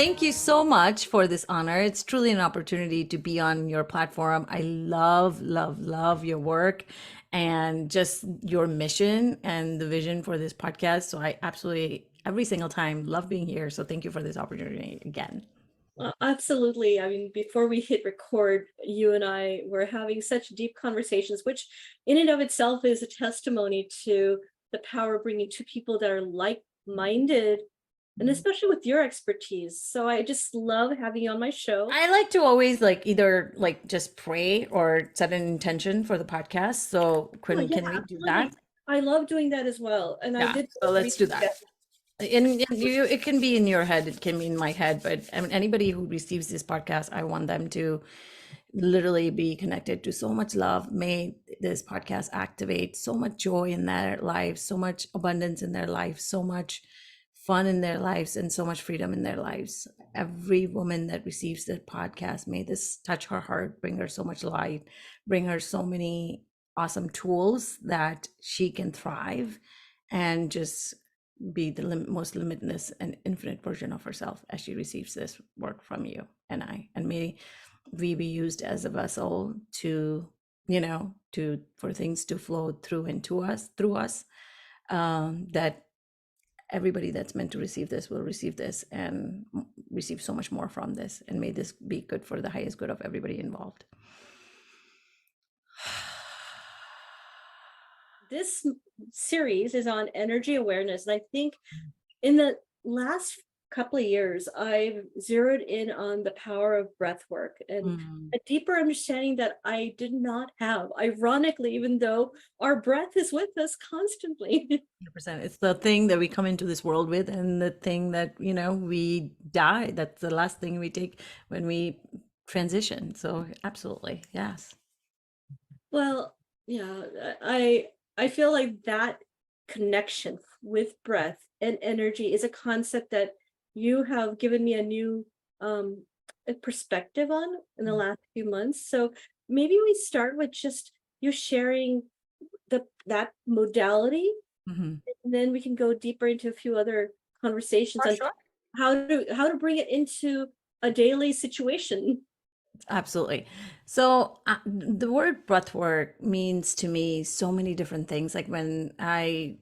thank you so much for this honor. It's truly an opportunity to be on your platform. I love, love, love your work and just your mission and the vision for this podcast. So I absolutely, every single time, love being here. So thank you for this opportunity again. Absolutely. I mean, before we hit record, you and I were having such deep conversations, which in and of itself is a testimony to the power of bringing two people that are like-minded, and especially with your expertise. So I just love having you on my show. I like to always like either like just pray or set an intention for the podcast. So Oh, yeah, can we do absolutely. that? I love doing that as well. And I Yeah. did So let's do recently. that. In you, it can be in your head, it can be in my head, but I mean, anybody who receives this podcast, I want them to literally be connected to so much love. May this podcast activate so much joy in their lives, so much abundance in their life, so much fun in their lives, and so much freedom in their lives. Every woman that receives the podcast, may this touch her heart, bring her so much light, bring her so many awesome tools that she can thrive and just be the most limitless and infinite version of herself as she receives this work from you and I. And may we be used as a vessel to, to for things to flow through into us, through us, that everybody that's meant to receive this will receive this and receive so much more from this. And may this be good for the highest good of everybody involved. This series is on energy awareness. And I think in the last couple of years, I've zeroed in on the power of breath work and Mm. a deeper understanding that I did not have. Ironically, even though our breath is with us constantly. 100%. It's the thing that we come into this world with, and the thing that, we die. That's the last thing we take when we transition. So, absolutely. Yes. Well, yeah, I feel like that connection with breath and energy is a concept that you have given me a new a perspective on in the last few months. So maybe we start with just you sharing that modality, Mm-hmm. and then we can go deeper into a few other conversations For on sure. how to bring it into a daily situation. Absolutely. So the word breathwork means to me so many different things. Like when I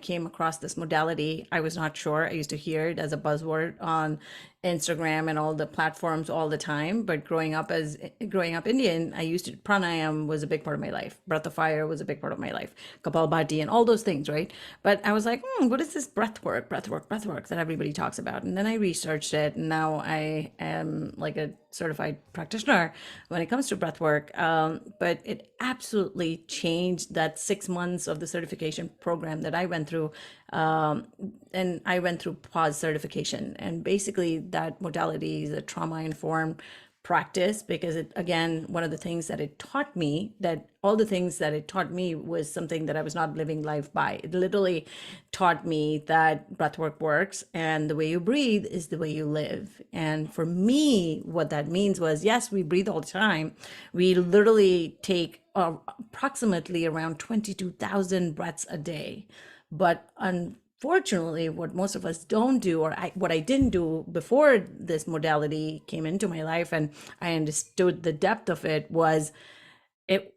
came across this modality, I was not sure. I used to hear it as a buzzword on Instagram and all the platforms all the time. But growing up Indian, I used to pranayam was a big part of my life. Breath of fire was a big part of my life. Kapalbhati and all those things, right? But I was like, what is this breath work that everybody talks about? And then I researched it, and now I am like a certified practitioner when it comes to breath work. But it absolutely changed that 6 months of the certification program that I went through. And I went through pause certification. And basically, that modality is a trauma informed practice, because it, again, one of the things that it taught me, that all the things that it taught me was something that I was not living life by. It literally taught me that breathwork works, and the way you breathe is the way you live. And for me, what that means was, yes, we breathe all the time. We literally take approximately around 22,000 breaths a day. But unfortunately, what most of us don't do, or what I didn't do before this modality came into my life and I understood the depth of it, was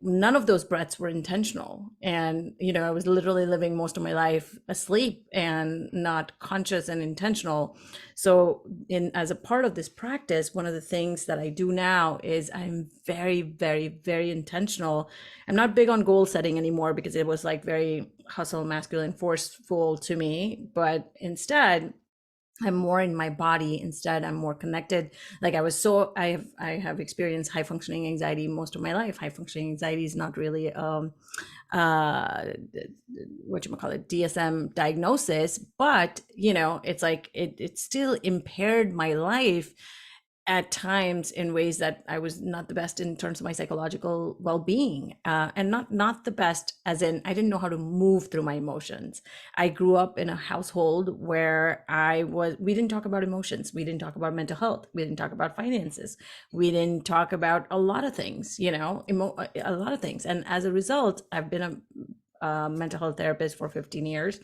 none of those breaths were intentional. And I was literally living most of my life asleep and not conscious and intentional. So in as a part of this practice, one of the things that I do now is I'm very, very, very intentional. I'm not big on goal setting anymore, because it was like very hustle, masculine, forceful to me. But instead, I'm more in my body. Instead, I'm more connected. Like I have experienced high functioning anxiety most of my life. High functioning anxiety is not really uh what you call it, DSM diagnosis, but it's like it still impaired my life at times in ways that I was not the best in terms of my psychological well-being, and not the best as in I didn't know how to move through my emotions. I grew up in a household where we didn't talk about emotions, we didn't talk about mental health, we didn't talk about finances, we didn't talk about a lot of things, a lot of things. And as a result, I've been a mental health therapist for 15 years,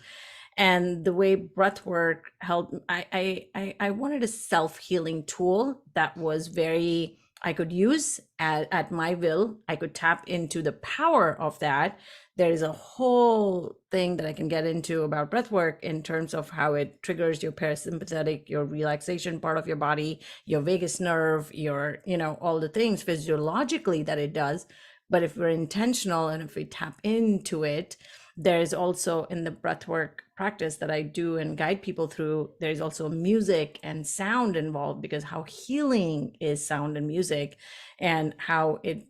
And the way breath work helped, I wanted a self-healing tool that was very, I could use at my will. I could tap into the power of that. There is a whole thing that I can get into about breath work in terms of how it triggers your parasympathetic, your relaxation part of your body, your vagus nerve, your, all the things physiologically that it does. But if we're intentional and if we tap into it, there's also in the breathwork practice that I do and guide people through, there's also music and sound involved, because how healing is sound and music, and how it,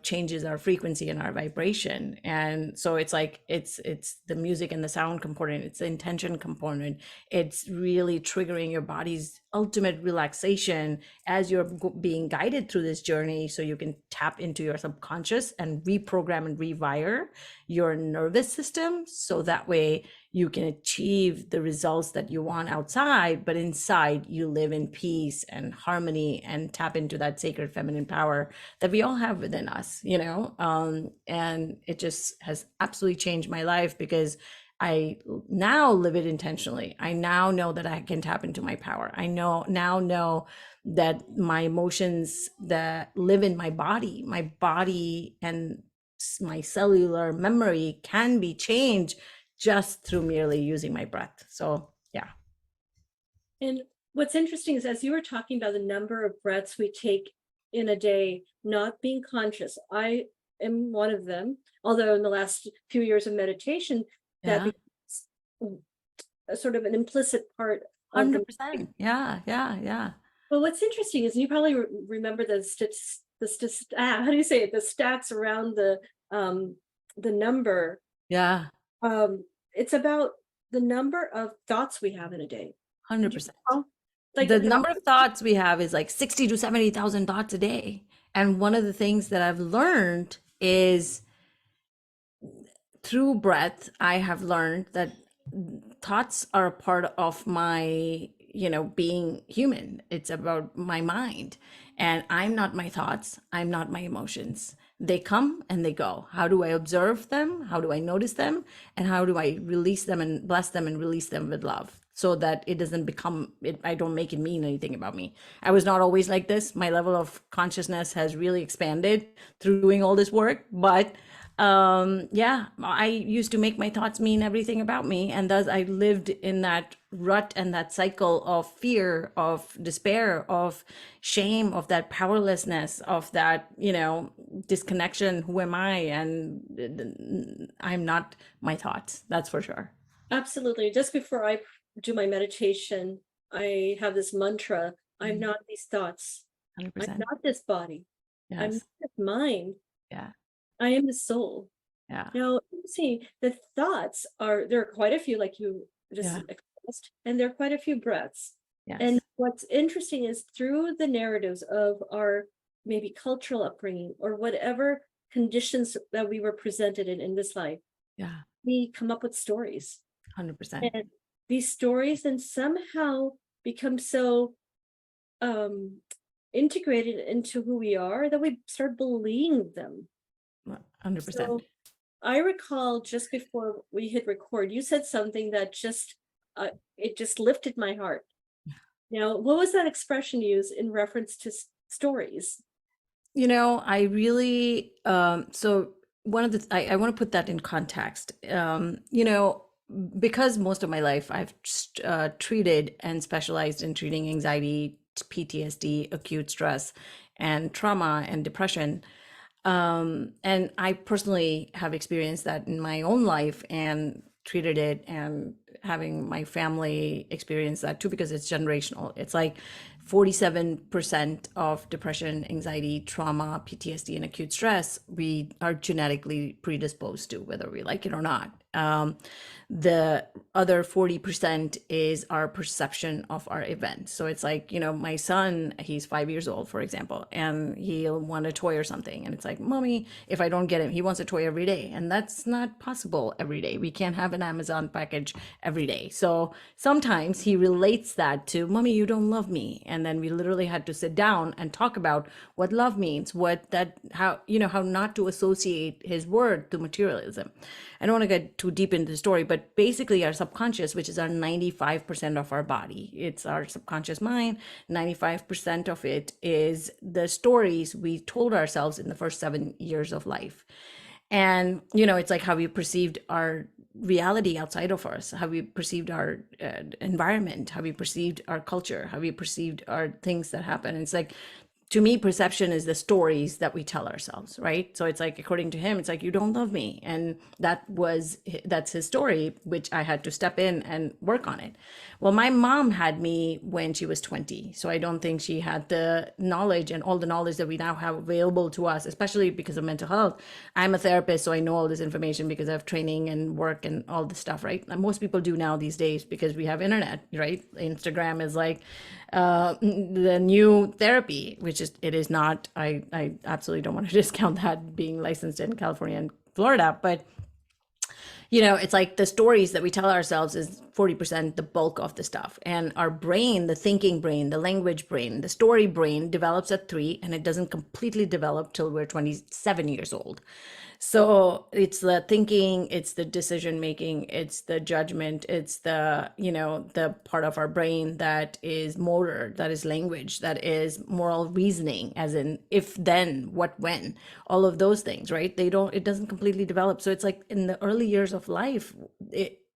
changes our frequency and our vibration. And so it's like it's the music and the sound component, it's the intention component, it's really triggering your body's ultimate relaxation as you're being guided through this journey, so you can tap into your subconscious and reprogram and rewire your nervous system, so that way you can achieve the results that you want outside, but inside you live in peace and harmony and tap into that sacred feminine power that we all have within us, and it just has absolutely changed my life, because I now live it intentionally. I now know that I can tap into my power. I know that my emotions that live in my body and my cellular memory can be changed just through merely using my breath. So yeah. And what's interesting is, as you were talking about the number of breaths we take in a day, not being conscious, I am one of them. Although in the last few years of meditation, that Yeah. becomes a sort of an implicit part of the. 100%. Yeah. Yeah. Yeah. But what's interesting is, and you probably remember how do you say it? The stats around the number. Yeah. It's about the number of thoughts we have in a day. Did you 100%. know? Like The number of thoughts we have is like 60 to 70,000 thoughts a day. And one of the things that I've learned is through breath, I have learned that thoughts are a part of my, being human. It's about my mind. And I'm not my thoughts, I'm not my emotions. They come and they go. How do I observe them? How do I notice them? And how do I release them and bless them and release them with love, so that it doesn't become it, I don't make it mean anything about me. I was not always like this. My level of consciousness has really expanded through doing all this work, but yeah, I used to make my thoughts mean everything about me, and thus I lived in that rut and that cycle of fear, of despair, of shame, of that powerlessness, of that, disconnection. Who am I? And I'm not my thoughts, that's for sure. Absolutely. Just before I do my meditation, I have this mantra: I'm not these thoughts. I'm 100%. not this body. I'm not Yes. this mind. Yeah. I am the soul. Yeah. Now, you see, the thoughts there are quite a few, like you just Yeah. expressed, and there are quite a few breaths. And Yes. what's interesting is, through the narratives of our maybe cultural upbringing or whatever conditions that we were presented in this life, Yeah. we come up with stories. 100%. And these stories then somehow become so um, integrated into who we are that we start believing them. 100%. So I recall, just before we hit record, you said something that it just lifted my heart. Now, what was that expression used in reference to stories? I really, so one of the, I want to put that in context. Because most of my life I've treated and specialized in treating anxiety, PTSD, acute stress, and trauma and depression. And I personally have experienced that in my own life and treated it, and having my family experience that too, because it's generational. It's like 47% of depression, anxiety, trauma, PTSD, and acute stress, we are genetically predisposed to, whether we like it or not. The other 40% is our perception of our event. So it's like, my son, he's 5 years old, for example, and he'll want a toy or something. And it's like, mommy, if I don't get him, he wants a toy every day. And that's not possible every day. We can't have an Amazon package every day. So sometimes he relates that to, Mommy, you don't love me. And then we literally had to sit down and talk about what love means, what that, how, how not to associate his word to materialism. I don't want to get too deep into the story, but basically our subconscious, which is our 95% of our body, it's our subconscious mind. 95% of it is the stories we told ourselves in the first 7 years of life. And it's like how we perceived our reality outside of us, how we perceived our environment, how we perceived our culture, how we perceived our things that happen. It's like, to me, perception is the stories that we tell ourselves, right? So it's like, according to him, it's like, you don't love me. And that's his story, which I had to step in and work on it. Well, my mom had me when she was 20. So I don't think she had the knowledge and all the knowledge that we now have available to us, especially because of mental health. I'm a therapist, so I know all this information because I have training and work and all this stuff, right? And most people do now these days because we have internet, right? Instagram is like the new therapy, which is, it is not, I absolutely don't want to discount that, being licensed in California and Florida, but it's like the stories that we tell ourselves is 40% the bulk of the stuff. And our brain, the thinking brain, the language brain, the story brain develops at 3, and it doesn't completely develop till we're 27 years old. So it's the thinking, it's the decision making, it's the judgment, it's the part of our brain that is motor, that is language, that is moral reasoning, as in if, then, what, when, all of those things, right? It doesn't completely develop. So it's like in the early years of life,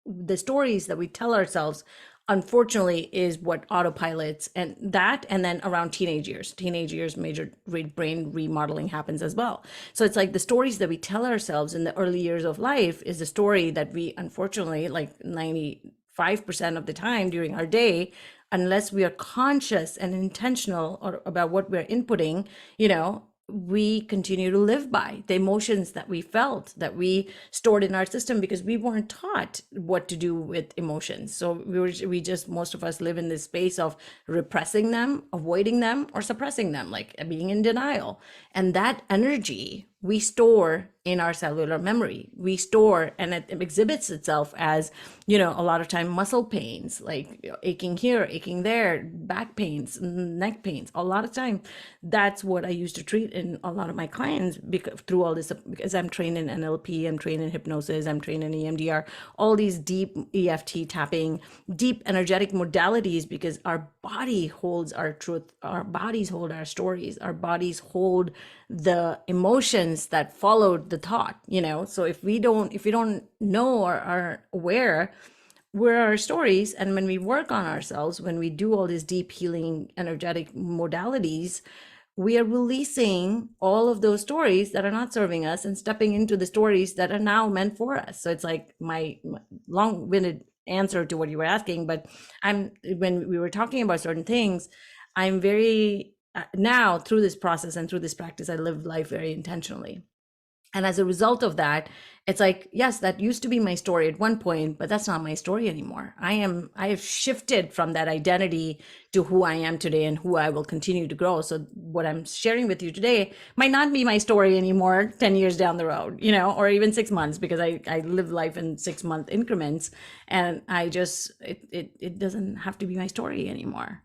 the stories that we tell ourselves, unfortunately, is what autopilots, and then around teenage years major brain remodeling happens as well. So it's like the stories that we tell ourselves in the early years of life is the story that we, unfortunately, like 95% of the time during our day, unless we are conscious and intentional about what we're inputting, we continue to live by the emotions that we felt, that we stored in our system, because we weren't taught what to do with emotions. So most of us live in this space of repressing them, avoiding them, or suppressing them, like being in denial. And that energy we store in our cellular memory. We store, and it exhibits itself as, a lot of time muscle pains, like aching here, aching there, back pains, neck pains. A lot of time, that's what I used to treat in a lot of my clients, because through all this, because I'm trained in NLP, I'm trained in hypnosis, I'm trained in EMDR, all these deep EFT tapping, deep energetic modalities, because our body holds our truth, our bodies hold our stories, our bodies hold the emotions that followed the thought. So if we don't know or are aware where our stories, and when we work on ourselves, when we do all these deep healing energetic modalities, we are releasing all of those stories that are not serving us and stepping into the stories that are now meant for us. So it's like my long-winded answer to what you were asking, but when we were talking about certain things, I'm very now, through this process and through this practice, I live life very intentionally. And as a result of that, it's like, yes, that used to be my story at one point, but that's not my story anymore. I have shifted from that identity to who I am today and who I will continue to grow. So what I'm sharing with you today might not be my story anymore 10 years down the road, or even 6 months, because I live life in 6-month increments. And it doesn't have to be my story anymore.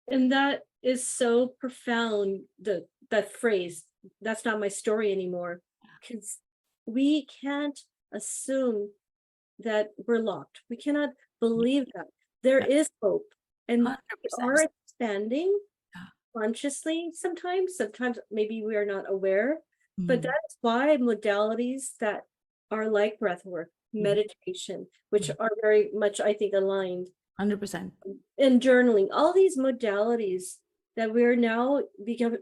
And that is so profound, that phrase, that's not my story anymore, because we can't assume that we're locked. We cannot believe that there is hope, and we 100%. are expanding consciously sometimes maybe we are not aware, but that is why modalities that are like breath work, meditation, which are very much, I think, aligned, 100%. and journaling, all these modalities that we're now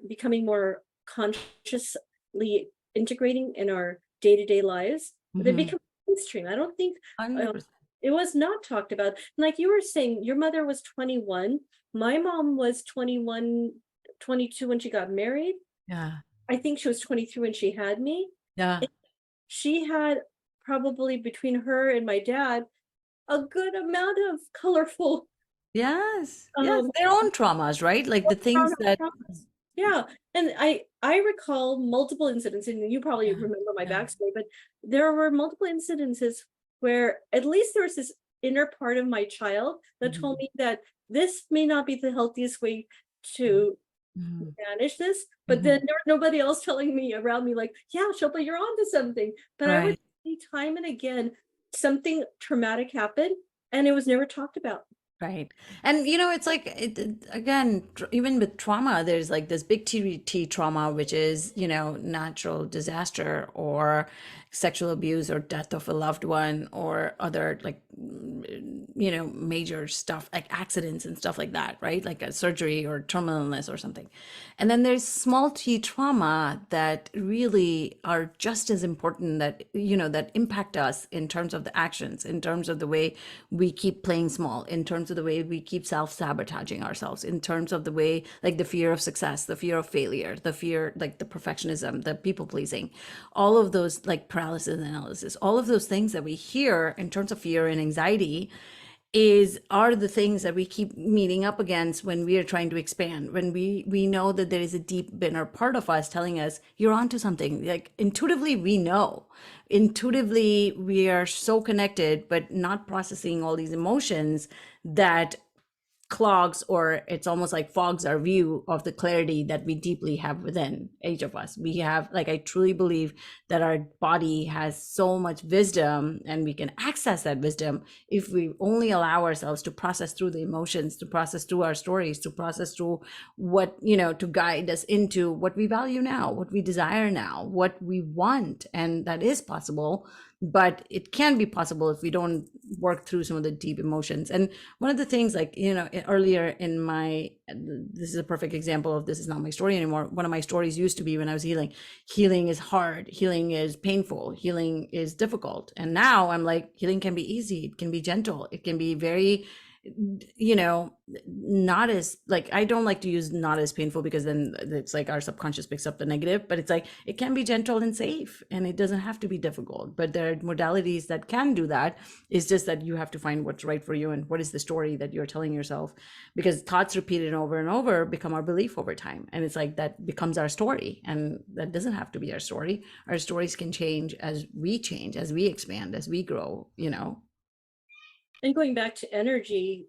becoming more consciously integrating in our day-to-day lives, they become mainstream. I don't think 100%. it was not talked about. Like you were saying, your mother was 21. My mom was 21, 22 when she got married. Yeah. I think she was 23 when she had me. Yeah. And she had, probably between her and my dad, a good amount of colorful Yes. Yes. Their own traumas, right? Like the things that. yeah. And I recall multiple incidents, and you probably Yeah. remember my Yeah. backstory, but there were multiple incidences where at least there was this inner part of my child that told Mhm. me that this may not be the healthiest way to Mhm. manage this, but then Mhm. there was nobody else telling me around me like, yeah, Shilpa, you're onto something. But I would Right. see time and again something traumatic happen and it was never talked about. Right. And it's like again, even with trauma, there's like this big T trauma, which is, natural disaster or sexual abuse or death of a loved one or other like, major stuff like accidents and stuff like that, right? Like a surgery or terminal illness or something. And then there's small T trauma that really are just as important that, that impact us in terms of the actions, in terms of the way we keep playing small, in terms of the way we keep self-sabotaging ourselves, in terms of the way like the fear of success, the fear of failure, the fear like the perfectionism, the people pleasing, all of those like paralysis analysis, all of those things that we hear in terms of fear and anxiety are the things that we keep meeting up against when we are trying to expand, when we know that there is a deep inner part of us telling us you're onto something. Like intuitively we know, intuitively we are so connected, but not processing all these emotions that clogs, or it's almost like fogs our view of the clarity that we deeply have within each of us. We have, like, I truly believe that our body has so much wisdom and we can access that wisdom if we only allow ourselves to process through the emotions, to process through our stories, to process through what, to guide us into what we value now, what we desire now, what we want. And that is possible, but it can be possible if we don't work through some of the deep emotions. And one of the things, like, earlier in my, this is a perfect example of this is not my story anymore. One of my stories used to be when I was healing is hard, healing is painful, healing is difficult. And now I'm like, healing can be easy, it can be gentle, it can be very, not as, like, I don't like to use not as painful because then it's like our subconscious picks up the negative, but it's like it can be gentle and safe and it doesn't have to be difficult. But there are modalities that can do that. It's just that you have to find what's right for you and what is the story that you're telling yourself, because thoughts repeated over and over become our belief over time, and it's like that becomes our story, and that doesn't have to be our story. Our stories can change, as we expand, as we grow. And going back to energy,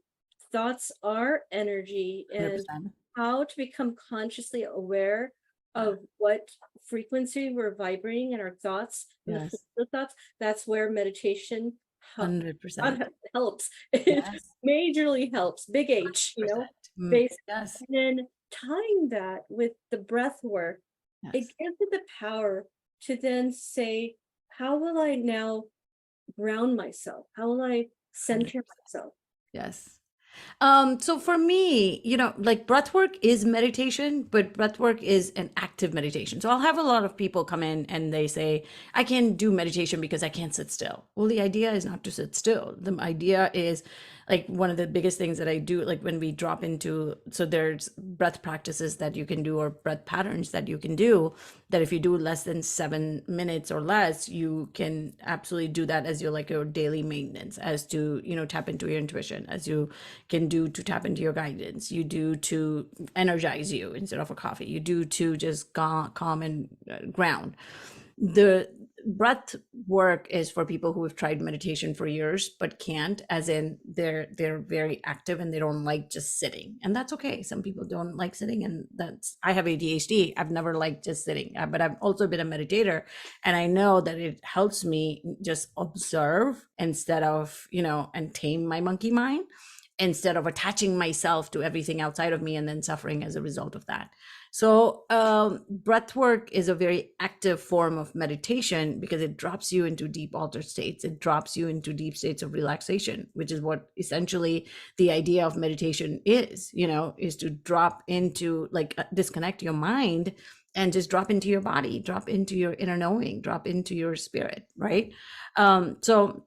thoughts are energy, and 100%. how to become consciously aware of what frequency we're vibrating in our thoughts and the flow Yes. of thoughts. That's where meditation hel- 100%. helps. It Yes. majorly helps. Big H, 100%. base. Yes. And then tying that with the breath work, it Yes. gives it the power to then say, how will I now ground myself? How will I center 100%. myself? Yes. So for me, like breath work is meditation, but breath work is an active meditation. So I'll have a lot of people come in and they say, I can't do meditation because I can't sit still. Well, the idea is not to sit still. The idea is, like, one of the biggest things that I do, like when we drop into, so there's breath practices that you can do, or breath patterns that you can do, that if you do less than 7 minutes or less, you can absolutely do that as your daily maintenance, as to, tap into your intuition, as you can do to tap into your guidance, you do to energize you instead of a coffee, you do to just calm and ground. The breath work is for people who have tried meditation for years but can't, as in they're very active and they don't like just sitting, and that's okay. Some people don't like sitting, and that's, I have ADHD, I've never liked just sitting, but I've also been a meditator, and I know that it helps me just observe instead of, and tame my monkey mind, instead of attaching myself to everything outside of me and then suffering as a result of that. So, breath work is a very active form of meditation because it drops you into deep altered states. It drops you into deep states of relaxation, which is what essentially the idea of meditation is to drop into, like, disconnect your mind and just drop into your body, drop into your inner knowing, drop into your spirit, right? So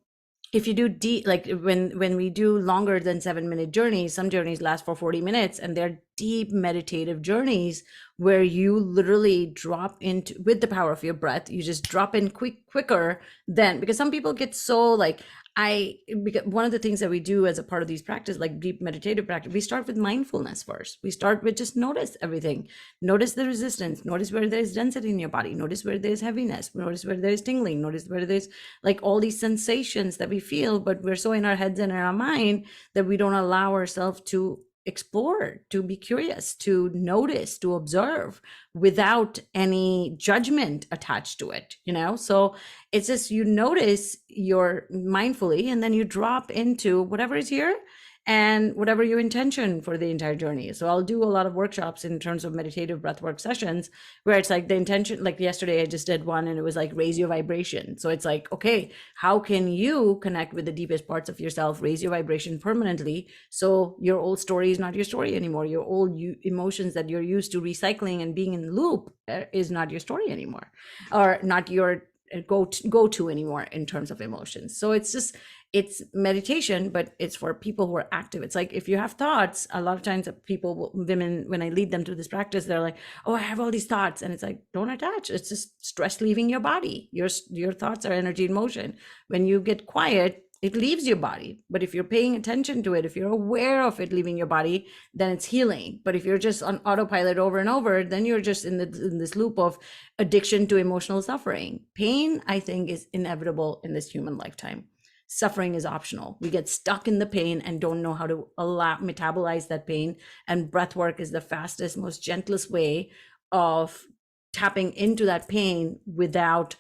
if you do deep, like when we do longer than 7 minute journeys, some journeys last for 40 minutes and they're deep meditative journeys where you literally drop into, with the power of your breath, you just drop in quicker than, because some people get so like, because one of the things that we do as a part of these practice, like deep meditative practice, we start with mindfulness first. We start with just notice everything. Notice the resistance, notice where there's density in your body, notice where there's heaviness, notice where there's tingling, notice where there's like all these sensations that we feel, but we're so in our heads and in our mind that we don't allow ourselves to explore, to be curious, to notice, to observe without any judgment attached to it, you know? So it's just you notice your mindfully, and then you drop into whatever is here and whatever your intention for the entire journey is. So I'll do a lot of workshops in terms of meditative breathwork sessions where it's like the intention, like yesterday I just did one and it was like raise your vibration. So it's like, okay, how can you connect with the deepest parts of yourself, raise your vibration permanently, so your old story is not your story anymore, your old emotions that you're used to recycling and being in loop is not your story anymore, or not your go to anymore in terms of emotions. So it's just, it's meditation, but it's for people who are active. It's like if you have thoughts, a lot of times people, women, when I lead them through this practice, they're like, oh, I have all these thoughts. And it's like, don't attach. It's just stress leaving your body. Your thoughts are energy in motion. When you get quiet, it leaves your body. But if you're paying attention to it, if you're aware of it leaving your body, then it's healing. But if you're just on autopilot over and over, then you're just in this loop of addiction to emotional suffering. Pain, I think, is inevitable in this human lifetime. Suffering is optional. We get stuck in the pain and don't know how to metabolize that pain. And breath work is the fastest, most gentlest way of tapping into that pain without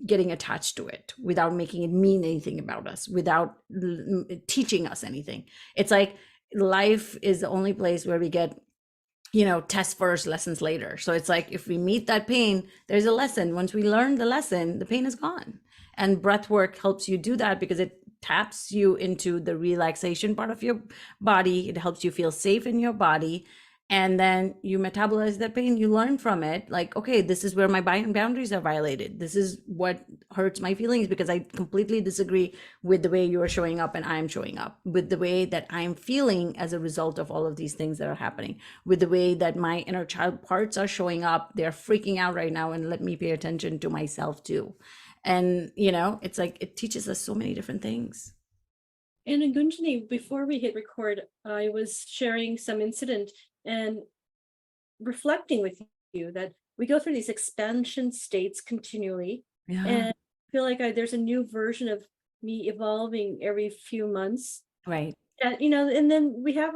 getting attached to it, without making it mean anything about us, without teaching us anything. It's like life is the only place where we get, you know, test first, lessons later. So it's like if we meet that pain, there's a lesson. Once we learn the lesson, the pain is gone. And breath work helps you do that because it taps you into the relaxation part of your body. It helps you feel safe in your body. And then you metabolize that pain, you learn from it. Like, okay, this is where my boundaries are violated. This is what hurts my feelings because I completely disagree with the way you are showing up and I'm showing up, with the way that I'm feeling as a result of all of these things that are happening, with the way that my inner child parts are showing up. They're freaking out right now, and let me pay attention to myself too. And, you know, it's like it teaches us so many different things. And in Gunjani, before we hit record, I was sharing some incident and reflecting with you that we go through these expansion states continually. Yeah. And I feel like there's a new version of me evolving every few months. Right. And, you know, and then we have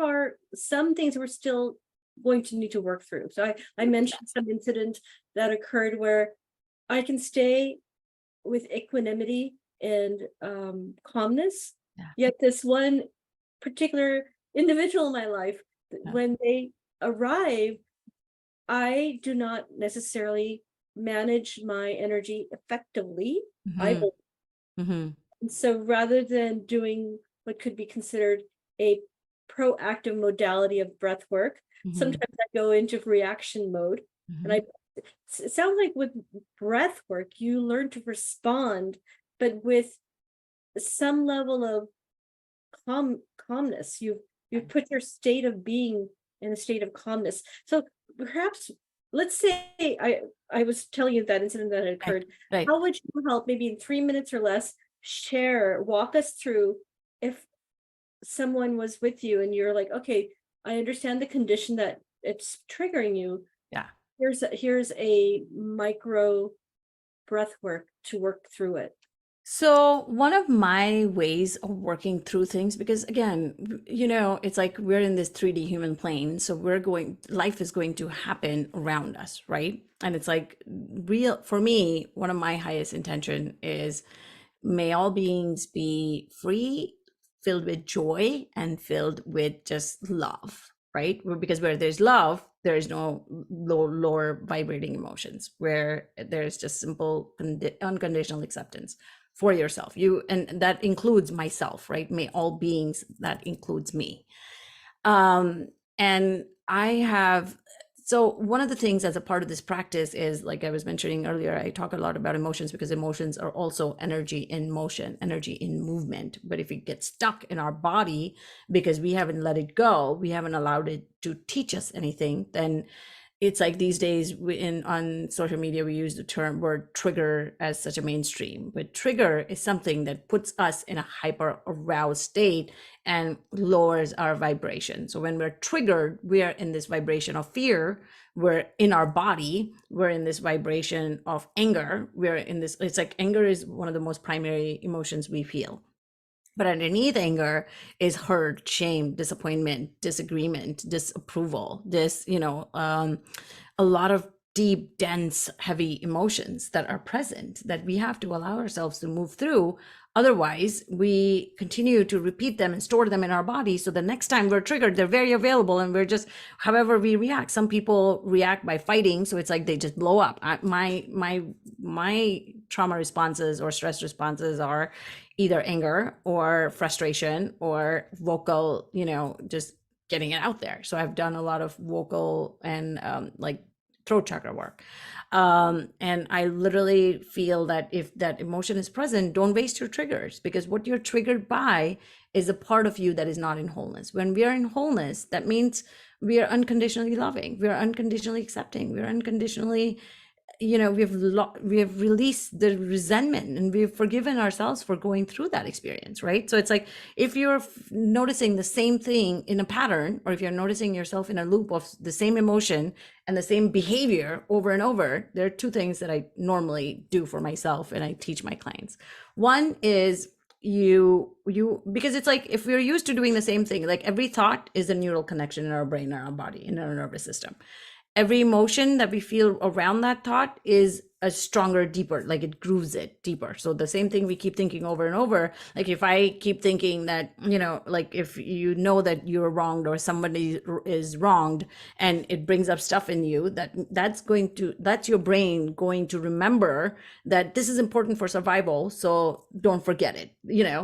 some things we're still going to need to work through. So I mentioned some incident that occurred where I can stay with equanimity and calmness. Yeah. Yet this one particular individual in my life, Yeah. when they arrive, I do not necessarily manage my energy effectively. I Mm-hmm. believe. Mm-hmm. And so rather than doing what could be considered a proactive modality of breath work, Mm-hmm. sometimes I go into reaction mode. And it sounds like with breath work, you learn to respond, but with some level of calmness. You've put your state of being in a state of calmness. So perhaps, let's say I was telling you that incident that had occurred. Right. How would you help, maybe in 3 minutes or less, walk us through, if someone was with you and you're like, okay, I understand the condition that it's triggering you. Yeah. Here's a micro breath work to work through it. So one of my ways of working through things, because again, you know, it's like we're in this 3D human plane. So life is going to happen around us, right? And it's like for me, one of my highest intention is may all beings be free, filled with joy, and filled with just love, right? Because where there's love, there is no lower vibrating emotions, where there's just simple unconditional acceptance for yourself, and that includes myself, right? May all beings, that includes me. And I have So one of the things as a part of this practice is, like I was mentioning earlier, I talk a lot about emotions because emotions are also energy in motion, energy in movement. But if it gets stuck in our body because we haven't let it go, we haven't allowed it to teach us anything, then it's like these days on social media we use the term word trigger as such a mainstream, but trigger is something that puts us in a hyper aroused state and lowers our vibration. So when we're triggered, we are in this vibration of fear, we're in our body, we're in this vibration of anger, we're in this, it's like anger is one of the most primary emotions we feel. But underneath anger is hurt, shame, disappointment, disagreement, disapproval, a lot of deep, dense, heavy emotions that are present that we have to allow ourselves to move through. Otherwise, we continue to repeat them and store them in our body. So the next time we're triggered, they're very available and we're just, however we react. Some people react by fighting. So it's like they just blow up. My trauma responses or stress responses are either anger or frustration or vocal, just getting it out there. So I've done a lot of vocal and like throat chakra work. And I literally feel that if that emotion is present, don't waste your triggers, because what you're triggered by is a part of you that is not in wholeness. When we are in wholeness, that means we are unconditionally loving, we are unconditionally accepting, we are unconditionally, we have released the resentment and we've forgiven ourselves for going through that experience, right? So it's like if you're noticing the same thing in a pattern, or if you're noticing yourself in a loop of the same emotion and the same behavior over and over, there are two things that I normally do for myself and I teach my clients. One is you because it's like if we're used to doing the same thing, like every thought is a neural connection in our brain, in our body, in our nervous system. Every emotion that we feel around that thought is a stronger, deeper, like it grooves it deeper. So the same thing we keep thinking over and over, like if I keep thinking that, like if you know that you're wronged or somebody is wronged and it brings up stuff in you, that's your brain going to remember that this is important for survival, so don't forget it,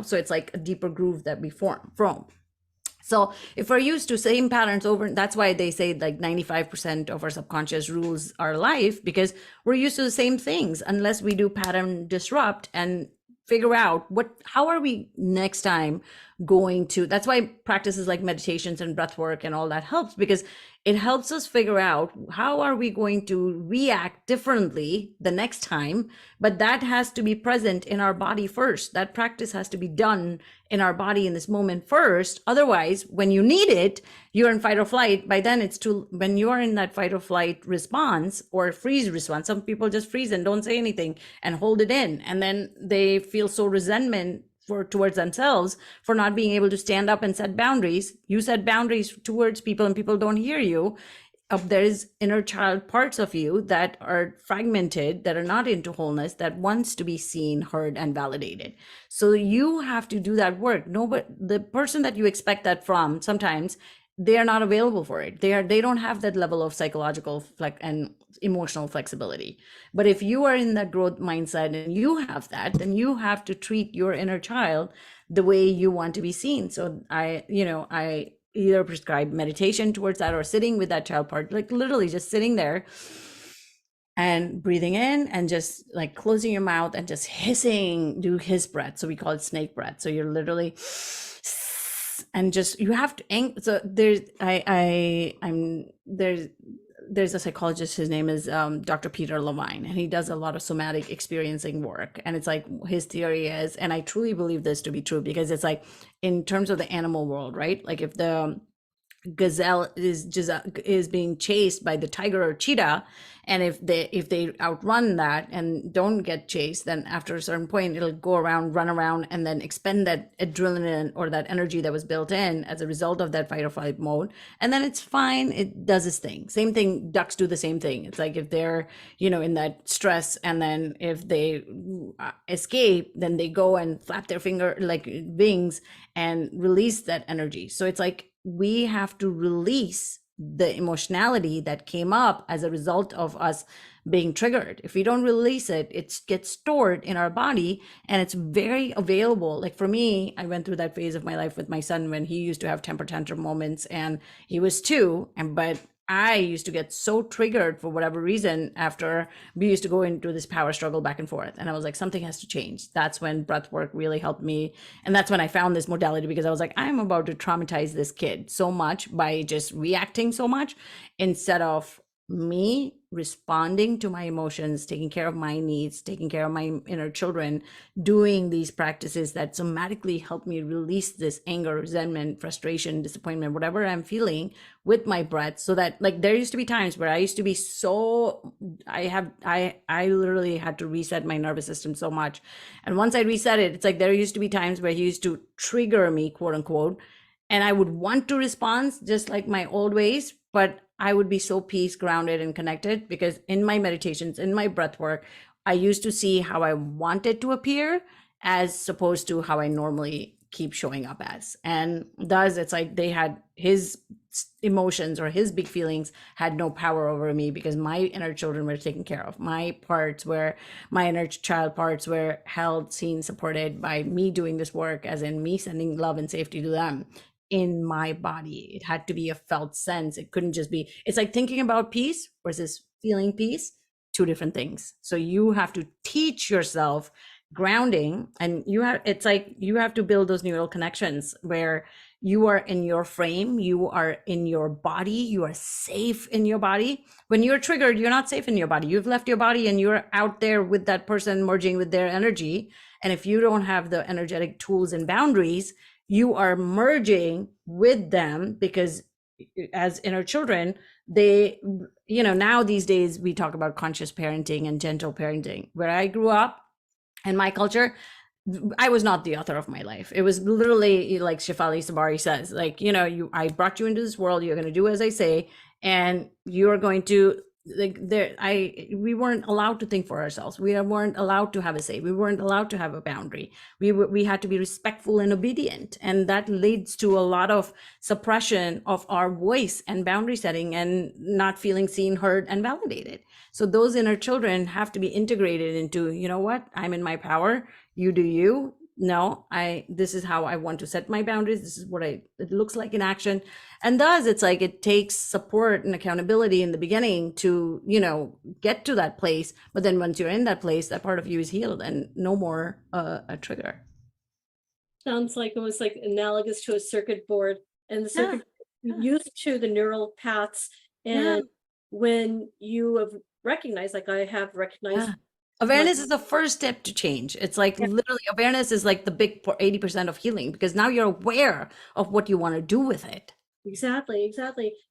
so it's like a deeper groove that we form from. So if we're used to same patterns over, that's why they say like 95% of our subconscious rules our life, because we're used to the same things. Unless we do pattern disrupt and figure out how are we next time going to, that's why practices like meditations and breath work and all that helps, because it helps us figure out how are we going to react differently the next time. But that has to be present in our body first. That practice has to be done in our body in this moment first. Otherwise, when you need it, you're in fight or flight. By then it's too, when you are in that fight or flight response or freeze response, some people just freeze and don't say anything and hold it in. And then they feel so resentment towards themselves for not being able to stand up and set boundaries. You set boundaries towards people and people don't hear you. There's inner child parts of you that are fragmented, that are not into wholeness, that wants to be seen, heard, and validated. So you have to do that work. But the person that you expect that from, sometimes they are not available for it. They don't have that level of psychological and emotional flexibility. But if you are in that growth mindset and you have that, then you have to treat your inner child the way you want to be seen. So I either prescribe meditation towards that or sitting with that child part, like literally just sitting there and breathing in and just like closing your mouth and just hissing, do hiss breath. So we call it snake breath. So you're literally, and just, you have to, so there's a psychologist, his name is Dr. Peter Levine, and he does a lot of somatic experiencing work. And it's like his theory is, and I truly believe this to be true, because it's like in terms of the animal world, right? Like if the gazelle is being chased by the tiger or cheetah, and if they outrun that and don't get chased, then after a certain point it'll go around, run around, and then expend that adrenaline or that energy that was built in as a result of that fight or flight mode, and then it's fine, it does its thing. Same thing, ducks do the same thing. It's like if they're in that stress, and then if they escape, then they go and flap their finger like wings and release that energy. So it's like we have to release the emotionality that came up as a result of us being triggered. If we don't release it, it gets stored in our body, and it's very available. Like for me, I went through that phase of my life with my son when he used to have temper tantrum moments, and he was 2, but I used to get so triggered for whatever reason after we used to go into this power struggle back and forth. And I was like, something has to change. That's when breath work really helped me. And that's when I found this modality, because I was like, I'm about to traumatize this kid so much by just reacting so much, instead of me responding to my emotions, taking care of my needs, taking care of my inner children, doing these practices that somatically help me release this anger, resentment, frustration, disappointment, whatever I'm feeling, with my breath. So that, like, there used to be times where I used to be so, I literally had to reset my nervous system so much. And once I reset it, it's like there used to be times where he used to trigger me, quote unquote, and I would want to respond just like my old ways, but I would be so peace, grounded, and connected, because in my meditations, in my breath work, I used to see how I wanted to appear as opposed to how I normally keep showing up as. And thus, it's like they had his emotions or his big feelings had no power over me, because my inner children were taken care of. My parts were, my inner child parts were held, seen, supported by me doing this work, as in me sending love and safety to them in my body. It had to be a felt sense. It couldn't just be, it's like thinking about peace versus feeling peace, two different things. So you have to teach yourself grounding, and you have, it's like you have to build those neural connections where you are in your frame, you are in your body, you are safe in your body. When you're triggered, you're not safe in your body. You've left your body and you're out there with that person, merging with their energy. And if you don't have the energetic tools and boundaries, you are merging with them, because as inner children, they, now these days we talk about conscious parenting and gentle parenting. Where I grew up in my culture, I was not the author of my life. It was literally like Shefali Sabari says, like, I brought you into this world, you're going to do as I say, and you're going to, like, we weren't allowed to think for ourselves. We weren't allowed to have a say. We weren't allowed to have a boundary. We had to be respectful and obedient. And that leads to a lot of suppression of our voice and boundary setting, and not feeling seen, heard, and validated. So those inner children have to be integrated into, what, I'm in my power, you do you. No, this is how I want to set my boundaries. This is what it looks like in action. And thus, it's like it takes support and accountability in the beginning to, get to that place. But then once you're in that place, that part of you is healed and no more a trigger. Sounds like it was like analogous to a circuit board, and the Yeah, circuit yeah, used to the neural paths. yeah, And when you have recognized, like I have recognized yeah. my, Awareness is the first step to change. It's like literally awareness is like the big 80% of healing, because now you're aware of what you want to do with it. exactly.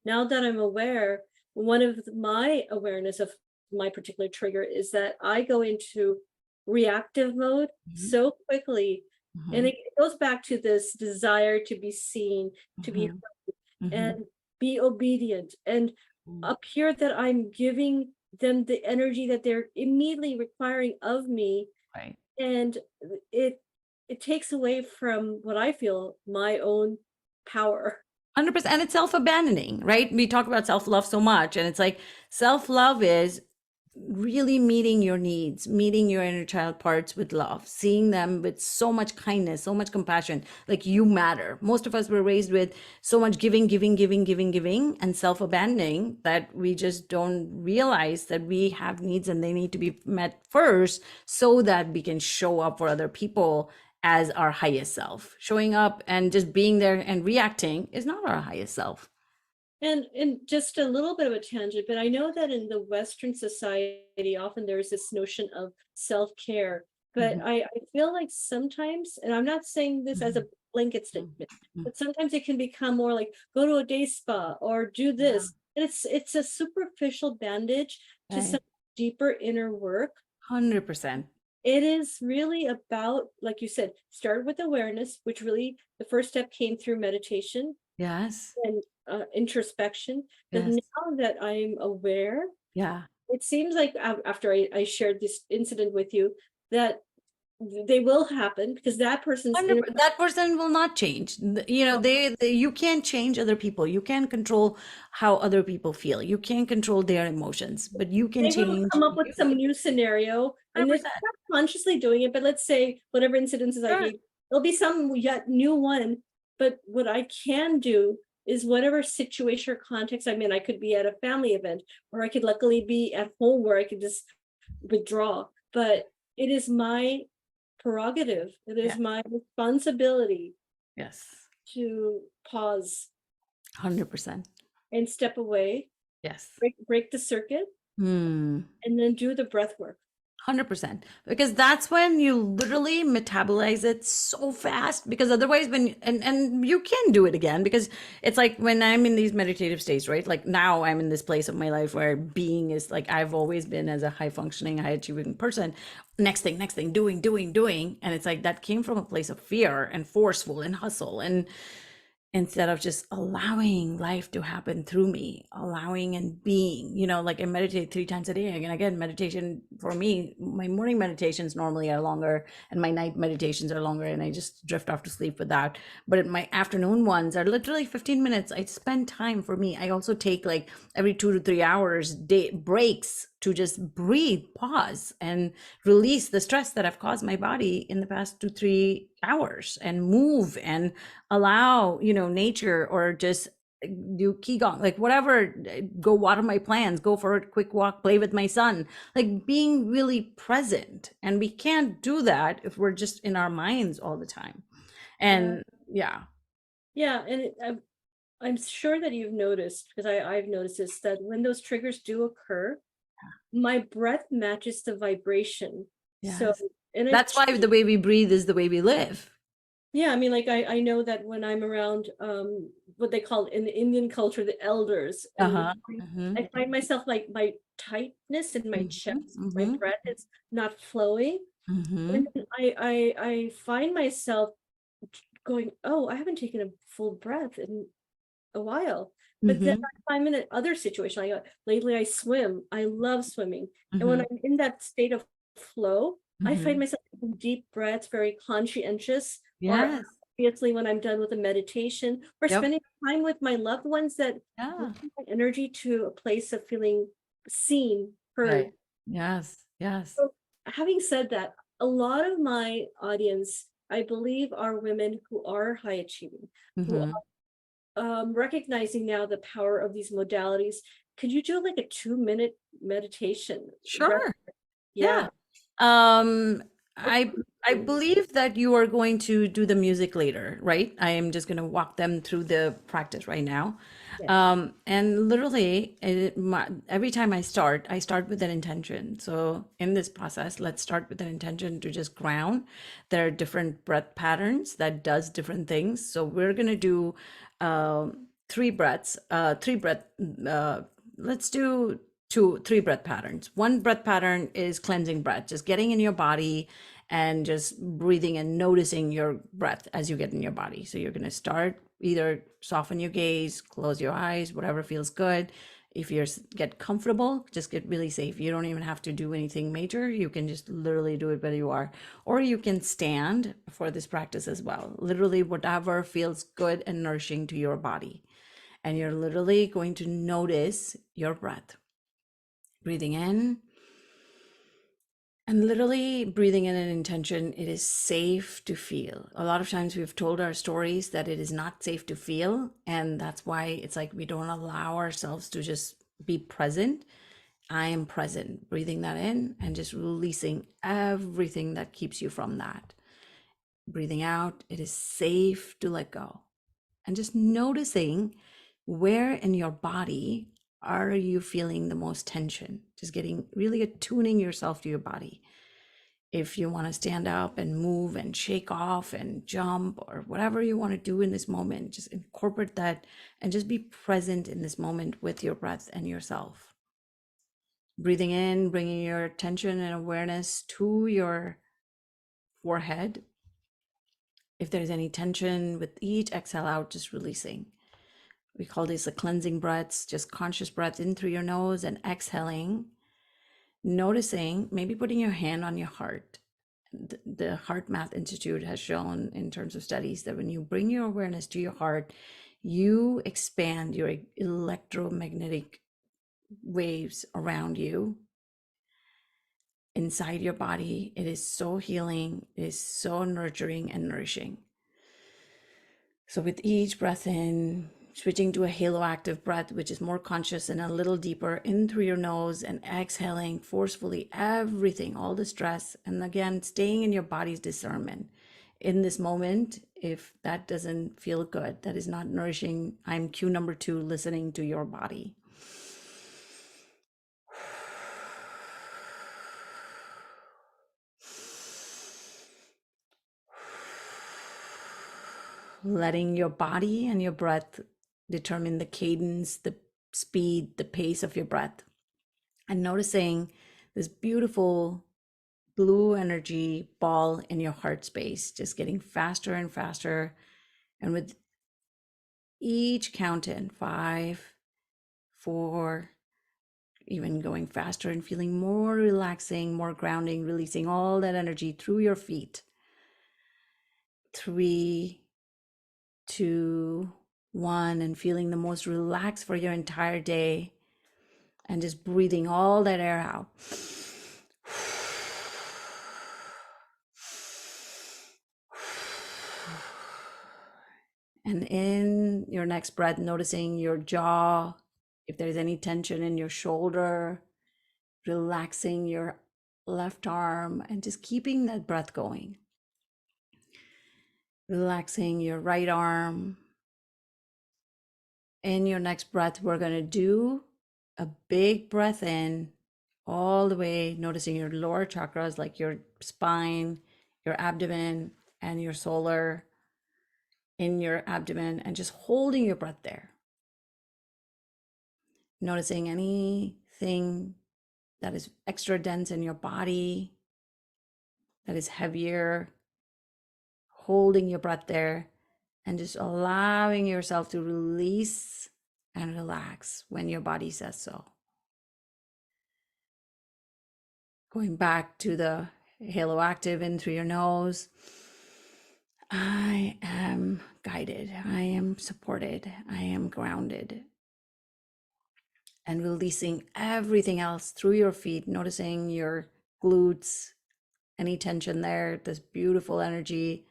Now that I'm aware, one of my awareness of my particular trigger is that I go into reactive mode Mhm, so quickly. And mhm, it goes back to this desire to be seen, to be mhm, and mhm, be obedient, and mhm. appear that I'm giving them the energy that they're immediately requiring of me. Right. And it it takes away from what I feel my own power. 100%. And it's self-abandoning, right? We talk about self-love so much, and it's like self-love is really meeting your needs, meeting your inner child parts with love, seeing them with so much kindness, so much compassion. Like, you matter. Most of us were raised with so much giving, and self-abandoning, that we just don't realize that we have needs and they need to be met first, so that we can show up for other people as our highest self. Showing up and just being there and reacting is not our highest self. And just a little bit of a tangent, but I know that in the Western society, often there's this notion of self-care. But Mhm, I feel like sometimes, and I'm not saying this as a mhm, blanket mhm, statement, mhm. but sometimes it can become more like go to a day spa or do Yeah, this. And it's a superficial bandage to some right. deeper inner work. 100%. It is really about, like you said, start with awareness, which really the first step came through meditation Yes. and introspection. But Yes. now that I'm aware, Yeah. it seems like after I shared this incident with you, that they will happen because that person's in. 100%. That person will not change. You can't change other people. You can't control how other people feel. You can't control their emotions, but you can They will change come up with you. some new scenario, and they're 100%. not consciously doing it. But let's say whatever incidences I Sure. gave, there'll be some yet new one. But what I can do is whatever situation or context I'm in. I could be at a family event, or I could luckily be at home where I could just withdraw. But it is my prerogative, it is Yeah. my responsibility Yes. to pause 100%. and step away, Yes. break the circuit, Hmm. and then do the breath work. 100%, because that's when you literally metabolize it so fast, because otherwise when and you can do it again, because it's like when I'm in these meditative states, right? Like now I'm in this place of my life where being is like, I've always been as a high functioning, high achieving person. Next thing, doing, and it's like that came from a place of fear and forceful and hustle, and instead of just allowing life to happen through me, allowing and being, like I meditate 3 times a day. And again, meditation for me, my morning meditations normally are longer and my night meditations are longer, and I just drift off to sleep with that. But my afternoon ones are literally 15 minutes. I spend time for me. I also take like every 2 to 3 hours day breaks to just breathe, pause, and release the stress that I've caused my body in the past 2 3 hours, and move and allow, nature, or just do qigong, like whatever, go water my plants, go for a quick walk, play with my son, like being really present. And we can't do that if we're just in our minds all the time. Yeah. And yeah. Yeah. And I'm sure that you've noticed, because I've noticed this, that when those triggers do occur, my breath matches the vibration. So, Yes, and it, that's why the way we breathe is the way we live. yeah, I mean, like I know that when I'm around what they call in the Indian culture the elders, and Uh-huh. Mm-hmm. I find myself like my tightness in my Mm-hmm. chest, my Mm-hmm. breath is not flowing. Mm-hmm. And then I find myself going, oh, I haven't taken a full breath in a while. But then Mm-hmm. if I'm in another situation, lately I swim. I love swimming. And when Mm-hmm. I'm in that state of flow, I find Mm-hmm. myself taking deep breaths, very conscientious, or Yes. obviously when I'm done with a meditation, or Yep. spending time with my loved ones, that bring Yeah. my energy to a place of feeling seen, Right. heard. Yes. Yes. So, having said that, a lot of my audience, I believe, are women who are high achieving, who Mm-hmm. recognizing now the power of these modalities. Could you do like a 2 minute meditation? Sure. Yeah. Yeah. Um, Or I believe that you are going to do the music later, right? I am just going to walk them through the practice right now. yeah. And literally, every time I start with an intention. So in this process, let's start with an intention to just ground. There are different breath patterns that does different things. So we're going to do 3 breaths, 3 breath, let's do 3 breath patterns. One breath pattern is cleansing breath, just getting in your body and just breathing and noticing your breath as you get in your body. So you're going to start, either soften your gaze, close your eyes, whatever feels good. If you get comfortable, just get really safe. You don't even have to do anything major. You can just literally do it where you are, or you can stand for this practice as well. Literally, whatever feels good and nourishing to your body. And you're literally going to notice your breath. Breathing in, and literally breathing in an intention, it is safe to feel. A lot of times we've told our stories that it is not safe to feel. And that's why it's like we don't allow ourselves to just be present. I am present, breathing that in and just releasing everything that keeps you from that. Breathing out, it is safe to let go. And just noticing where in your body are you feeling the most tension. Just getting really attuning yourself to your body. If you want to stand up and move and shake off and jump, or whatever you want to do in this moment, just incorporate that and just be present in this moment with your breath and yourself. Breathing in, bringing your attention and awareness to your forehead. If there's any tension with each exhale out, just releasing. We call these the cleansing breaths, just conscious breath in through your nose and exhaling, noticing, maybe putting your hand on your heart. The Heart Math Institute has shown in terms of studies that when you bring your awareness to your heart, you expand your electromagnetic waves around you inside your body. It is so healing, it is so nurturing and nourishing. So with each breath in, Switching to a halo active breath, which is more conscious and a little deeper in through your nose, and exhaling forcefully everything, all the stress. And again, staying in your body's discernment. In this moment, if that doesn't feel good, that is not nourishing, I'm cue number 2, listening to your body. Letting your body and your breath determine the cadence, the speed, the pace of your breath. And noticing this beautiful blue energy ball in your heart space, just getting faster and faster. And with each count in, 5, 4, even going faster and feeling more relaxing, more grounding, releasing all that energy through your feet. 3, 2, 1, and feeling the most relaxed for your entire day. And just breathing all that air out. And in your next breath, noticing your jaw, if there's any tension in your shoulder, relaxing your left arm, and just keeping that breath going. Relaxing your right arm. In your next breath, we're going to do a big breath in all the way, noticing your lower chakras like your spine, your abdomen, and your solar in your abdomen, and just holding your breath there. Noticing anything that is extra dense in your body, that is heavier, holding your breath there, and just allowing yourself to release and relax when your body says so. Going back to the halo active in through your nose. I am guided. I am supported. I am grounded. And releasing everything else through your feet, noticing your glutes, any tension there, this beautiful energy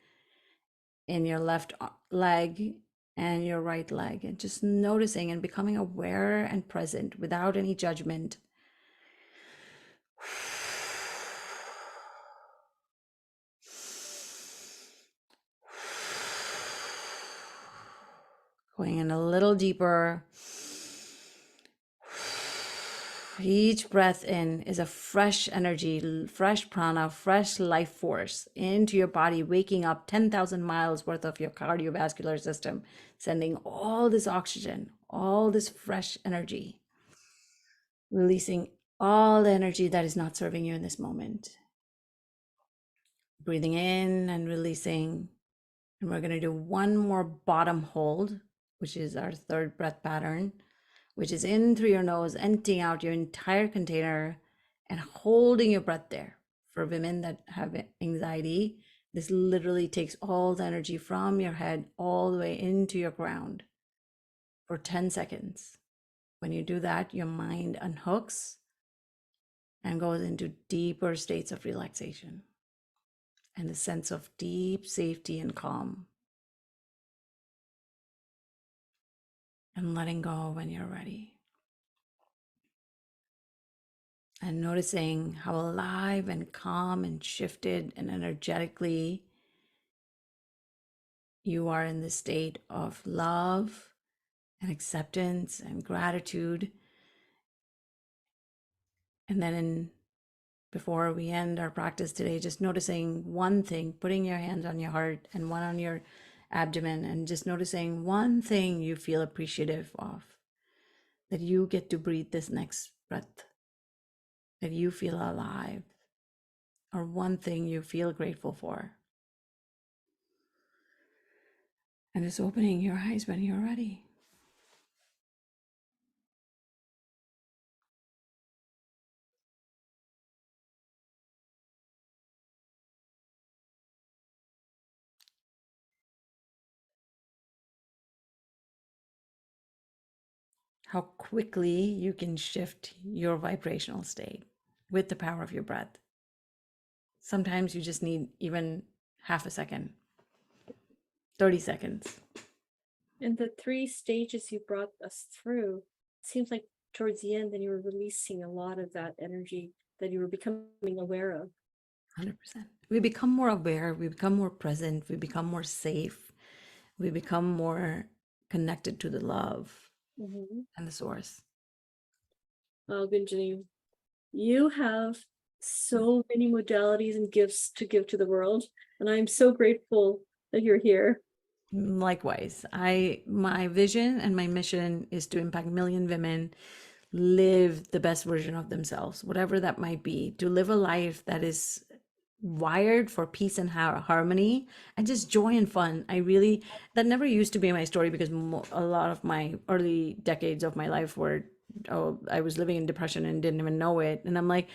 in your left leg and your right leg, and just noticing and becoming aware and present without any judgment. Going in a little deeper. Each breath in is a fresh energy, fresh prana, fresh life force into your body, waking up 10,000 miles worth of your cardiovascular system, sending all this oxygen, all this fresh energy, releasing all the energy that is not serving you in this moment. Breathing in and releasing. And we're going to do one more bottom hold, which is our third breath pattern, which is in through your nose, emptying out your entire container and holding your breath there. For women that have anxiety, this literally takes all the energy from your head all the way into your ground for 10 seconds. When you do that, your mind unhooks and goes into deeper states of relaxation and a sense of deep safety and calm. And letting go when you're ready. And noticing how alive and calm and shifted and energetically you are in this state of love and acceptance and gratitude. And then before we end our practice today, just noticing one thing, putting your hands on your heart and one on your abdomen, and just noticing one thing you feel appreciative of, that you get to breathe this next breath, that you feel alive, or one thing you feel grateful for. And just opening your eyes when you're ready. How quickly you can shift your vibrational state with the power of your breath. Sometimes you just need even half a second, 30 seconds. And the three stages you brought us through, it seems like towards the end, then you were releasing a lot of that energy that you were becoming aware of. 100%. We become more aware, we become more present, we become more safe, we become more connected to the love Mhm. and the source. Oh, Gunjani, you have so many modalities and gifts to give to the world, and I'm so grateful that you're here. Likewise, I my vision and my mission is to impact million women live the best version of themselves, whatever that might be, to live a life that is wired for peace and harmony and just joy and fun. I really, that never used to be my story because a lot of my early decades of my life were, oh, I was living in depression and didn't even know it. And I'm like,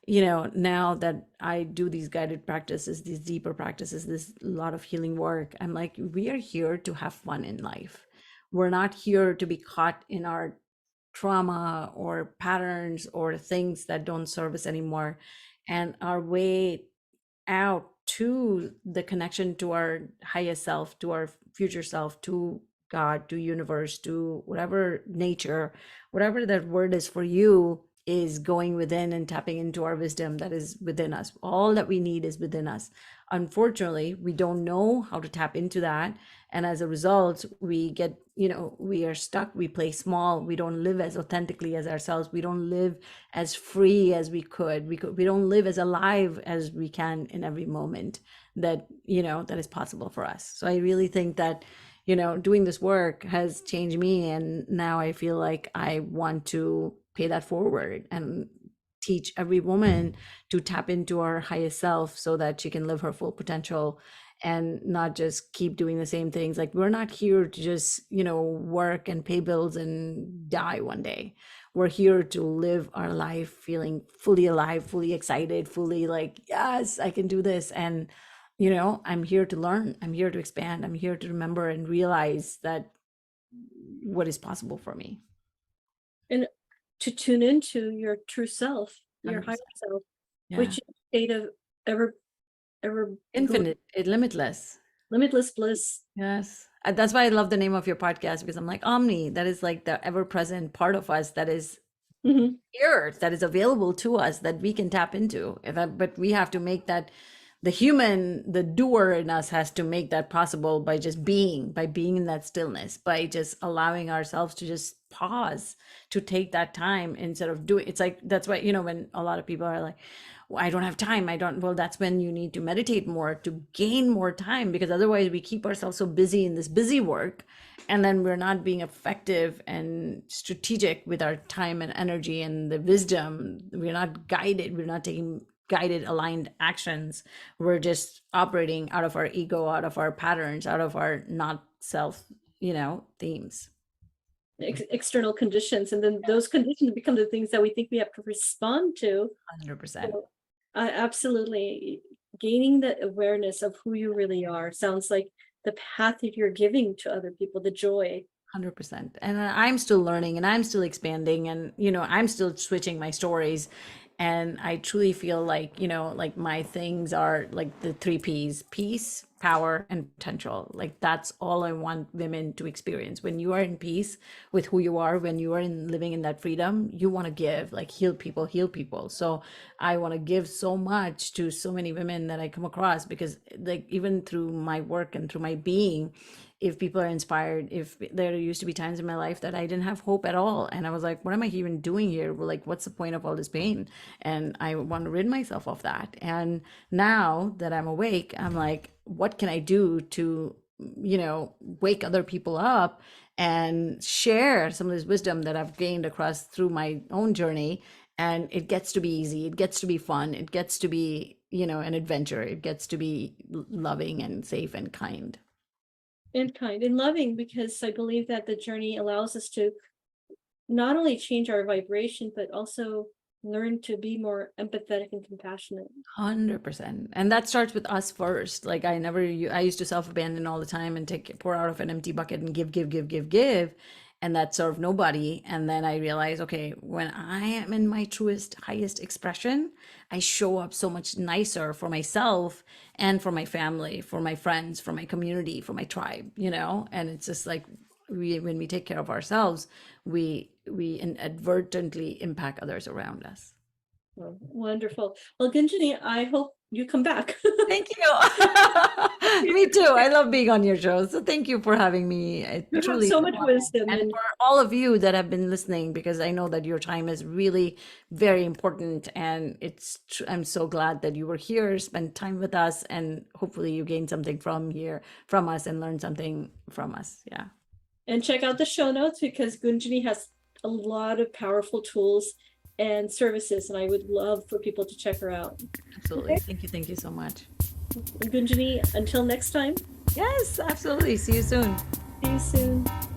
now that I do these guided practices, these deeper practices, this lot of healing work, I'm like, we are here to have fun in life. We're not here to be caught in our trauma or patterns or things that don't serve us anymore. And our way out to the connection to our highest self, to our future self, to God, to universe, to whatever nature, whatever that word is for you, is going within and tapping into our wisdom that is within us. All that we need is within us. Unfortunately, we don't know how to tap into that. And as a result, we get, we are stuck. We play small. We don't live as authentically as ourselves. We don't live as free as we could. We don't live as alive as we can in every moment that, that is possible for us. So I really think that, doing this work has changed me. And now I feel like I want to pay that forward and teach every woman to tap into our highest self so that she can live her full potential and not just keep doing the same things. Like, we're not here to just, work and pay bills and die one day. We're here to live our life feeling fully alive, fully excited, fully like, yes, I can do this. And, I'm here to learn, I'm here to expand, I'm here to remember and realize that what is possible for me. And to tune into your true self, your higher 100%. self, Yeah. which is a state of ever, ever going Infinite, limitless. limitless bliss. Yes. That's why I love the name of your podcast, because I'm like, Omni, that is like the ever present part of us that is Mhm. here, that is available to us, that we can tap into. But we have to make that, the human, the doer in us has to make that possible by just being, by being in that stillness, by just allowing ourselves to just pause, to take that time instead of doing. It's like, that's why, when a lot of people are like, well, I don't have time, I don't, well, that's when you need to meditate more to gain more time, because otherwise we keep ourselves so busy in this busy work, and then we're not being effective and strategic with our time and energy and the wisdom. We're not guided, we're not taking guided aligned actions. We're just operating out of our ego, out of our patterns, out of our not self, themes. External conditions, and then those conditions become the things that we think we have to respond to. 100%. So, absolutely, gaining the awareness of who you really are sounds like the path that you're giving to other people, the joy. 100%. And I'm still learning and I'm still expanding, and, I'm still switching my stories. And I truly feel like, like my things are like the three P's: peace, power, and potential. Like, that's all I want women to experience. When you are in peace with who you are, when you are in living in that freedom, you want to give, like, heal people, heal people. So I want to give so much to so many women that I come across, because, like, even through my work and through my being, if people are inspired, if there used to be times in my life that I didn't have hope at all, and I was like, what am I even doing here? Well, like, what's the point of all this pain? And I want to rid myself of that. And now that I'm awake, I'm like, what can I do to, wake other people up and share some of this wisdom that I've gained across through my own journey. And it gets to be easy, it gets to be fun, it gets to be, an adventure, it gets to be loving and safe and kind. And kind and loving, because I believe that the journey allows us to not only change our vibration, but also learn to be more empathetic and compassionate. 100%. And that starts with us first. Like, I used to self-abandon all the time and pour out of an empty bucket and give, give, give, give, give. And that served nobody. And then I realized, okay, when I am in my truest, highest expression, I show up so much nicer for myself and for my family, for my friends, for my community, for my tribe, and it's just like, when we take care of ourselves, we inadvertently impact others around us. Oh, wonderful. Well, Gunjani, I hope you come back. Thank you. Me too. I love being on your show. So thank you for having me. It You have truly so is a much pleasure. wisdom, And and for all of you that have been listening, because I know that your time is really very important. And I'm so glad that you were here, spent time with us, and hopefully you gained something from us and learned something from us. Yeah, check out the show notes, because Gunjani has a lot of powerful tools and services, and I would love for people to check her out. absolutely. Okay. Thank you. Thank you so much. Gunjani, until next time, Yes, absolutely. See you soon. see you soon.